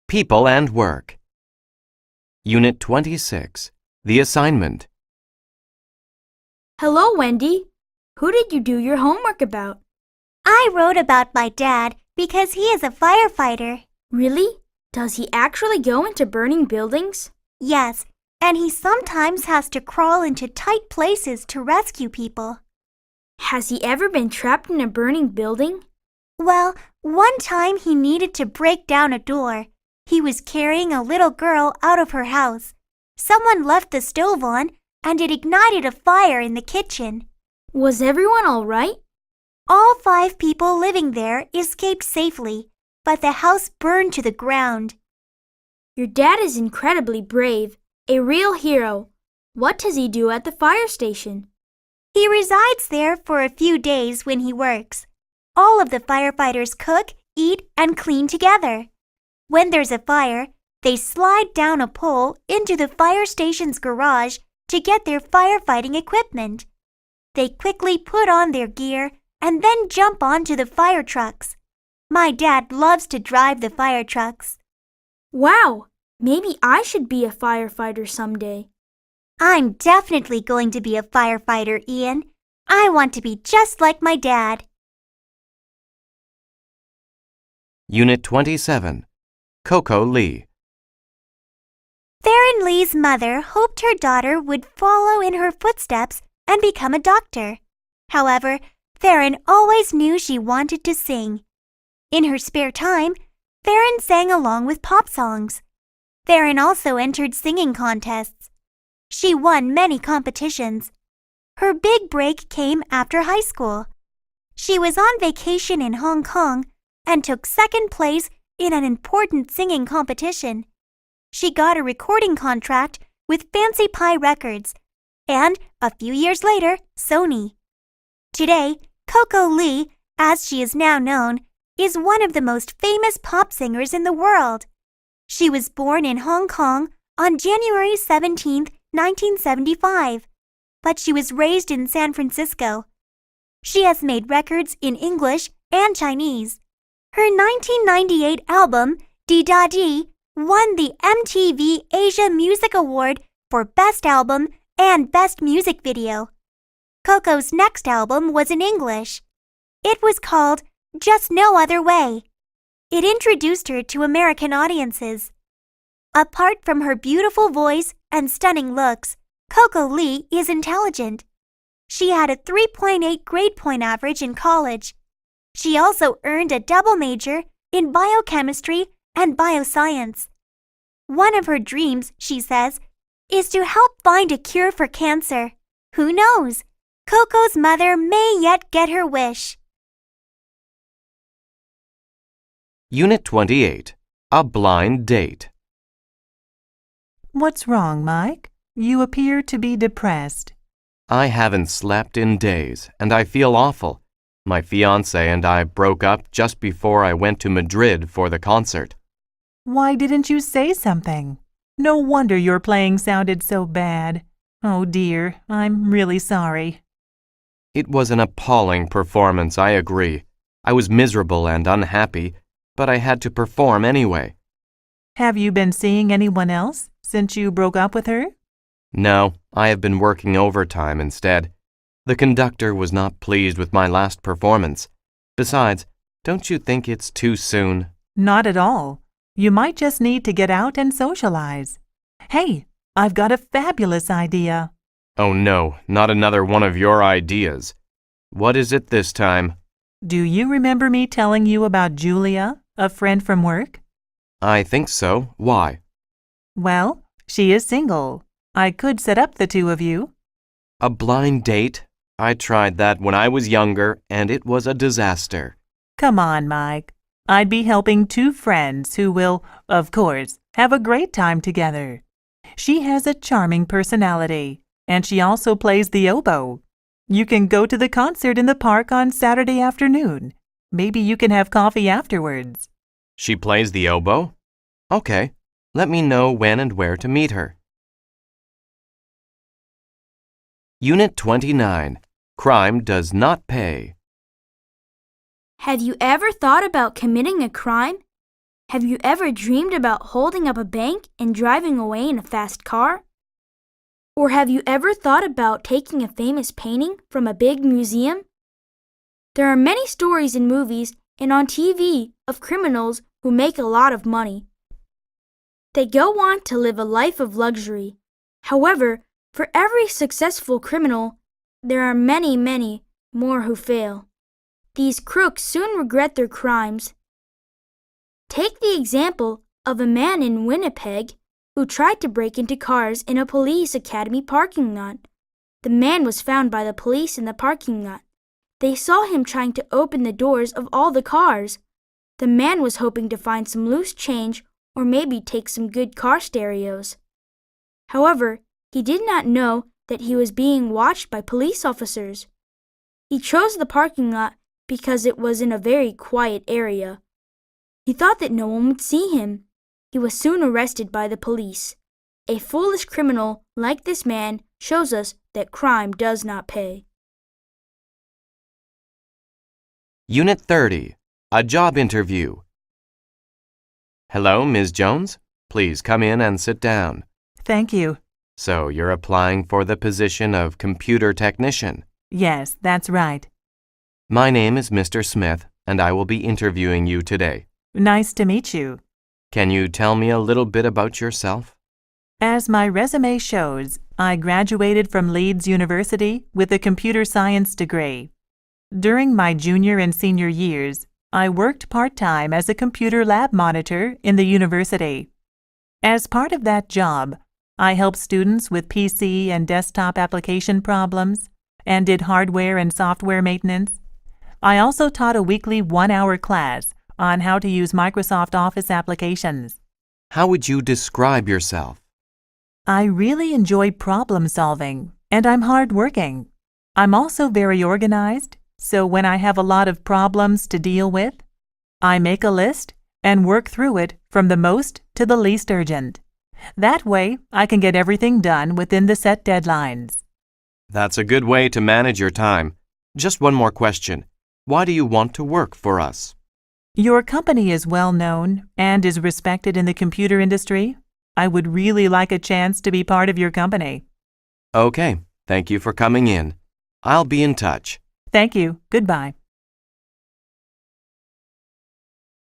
People and Work. Unit 26. The Assignment. Hello, Wendy. Who did you do your homework about? I wrote about my dad because he is a firefighter. Really? Does he actually go into burning buildings? Yes, and he sometimes has to crawl into tight places to rescue people. Has he ever been trapped in a burning building? Well, one time he needed to break down a door. He was carrying a little girl out of her house. Someone left the stove on, and it ignited a fire in the kitchen. Was everyone all right? All 5 people living there escaped safely, but the house burned to the ground. Your dad is incredibly brave, a real hero. What does he do at the fire station? He resides there for a few days when he works. All of the firefighters cook, eat, and clean together. When there's a fire, they slide down a pole into the fire station's garage to get their firefighting equipment. They quickly put on their gear and then jump onto the fire trucks. My dad loves to drive the fire trucks. Wow! Maybe I should be a firefighter someday. I'm definitely going to be a firefighter, Ian. I want to be just like my dad. Unit 27. Coco Lee. Theron Lee's mother hoped her daughter would follow in her footsteps and become a doctor. However, Theron always knew she wanted to sing. In her spare time, Theron sang along with pop songs. Theron also entered singing contests. She won many competitions. Her big break came after high school. She was on vacation in Hong Kong and took second place in an important singing competition. She got a recording contract with Fancy Pie Records and, a few years later, Sony. Today, Coco Lee, as she is now known, is one of the most famous pop singers in the world. She was born in Hong Kong on January 17, 1975, but she was raised in San Francisco. She has made records in English and Chinese. Her 1998 album, Di Da Di, won the MTV Asia Music Award for Best Album and Best Music Video. Coco's next album was in English. It was called Just No Other Way. It introduced her to American audiences. Apart from her beautiful voice and stunning looks, Coco Lee is intelligent. She had a 3.8 grade point average in college. She also earned a double major in biochemistry and bioscience. One of her dreams, she says, is to help find a cure for cancer. Who knows? Coco's mother may yet get her wish. Unit 28. A Blind Date. What's wrong, Mike? You appear to be depressed. I haven't slept in days, and I feel awful. My fiancé and I broke up just before I went to Madrid for the concert. Why didn't you say something? No wonder your playing sounded so bad. Oh dear, I'm really sorry. It was an appalling performance, I agree. I was miserable and unhappy, but I had to perform anyway. Have you been seeing anyone else since you broke up with her? No, I have been working overtime instead. The conductor was not pleased with my last performance. Besides, don't you think it's too soon? Not at all. You might just need to get out and socialize. Hey, I've got a fabulous idea. Oh no, not another one of your ideas. What is it this time? Do you remember me telling you about Julia, a friend from work? I think so. Why? Well, she is single. I could set up the two of you. A blind date? I tried that when I was younger, and it was a disaster. Come on, Mike. I'd be helping 2 friends who will, of course, have a great time together. She has a charming personality, and she also plays the oboe. You can go to the concert in the park on Saturday afternoon. Maybe you can have coffee afterwards. She plays the oboe? Okay. Let me know when and where to meet her. Unit 29. Crime does not pay. Have you ever thought about committing a crime? Have you ever dreamed about holding up a bank and driving away in a fast car? Or have you ever thought about taking a famous painting from a big museum? There are many stories in movies and on TV of criminals who make a lot of money. They go on to live a life of luxury. However, for every successful criminal, there are many, many more who fail. These crooks soon regret their crimes. Take the example of a man in Winnipeg who tried to break into cars in a police academy parking lot. The man was found by the police in the parking lot. They saw him trying to open the doors of all the cars. The man was hoping to find some loose change or maybe take some good car stereos. However, he did not know that he was being watched by police officers. He chose the parking lot because it was in a very quiet area. He thought that no one would see him. He was soon arrested by the police. A foolish criminal like this man shows us that crime does not pay. Unit 30, a job interview. Hello, Ms. Jones. Please come in and sit down. Thank you. So you're applying for the position of computer technician. Yes, that's right. My name is Mr. Smith, and I will be interviewing you today. Nice to meet you. Can you tell me a little bit about yourself? As my resume shows, I graduated from Leeds University with a computer science degree. During my junior and senior years, I worked part-time as a computer lab monitor in the university. As part of that job, I helped students with PC and desktop application problems and did hardware and software maintenance. I also taught a weekly 1-hour class on how to use Microsoft Office applications. How would you describe yourself? I really enjoy problem solving, and I'm hardworking. I'm also very organized, so when I have a lot of problems to deal with, I make a list and work through it from the most to the least urgent. That way, I can get everything done within the set deadlines. That's a good way to manage your time. Just one more question. Why do you want to work for us? Your company is well known and is respected in the computer industry. I would really like a chance to be part of your company. Okay, thank you for coming in. I'll be in touch. Thank you. Goodbye.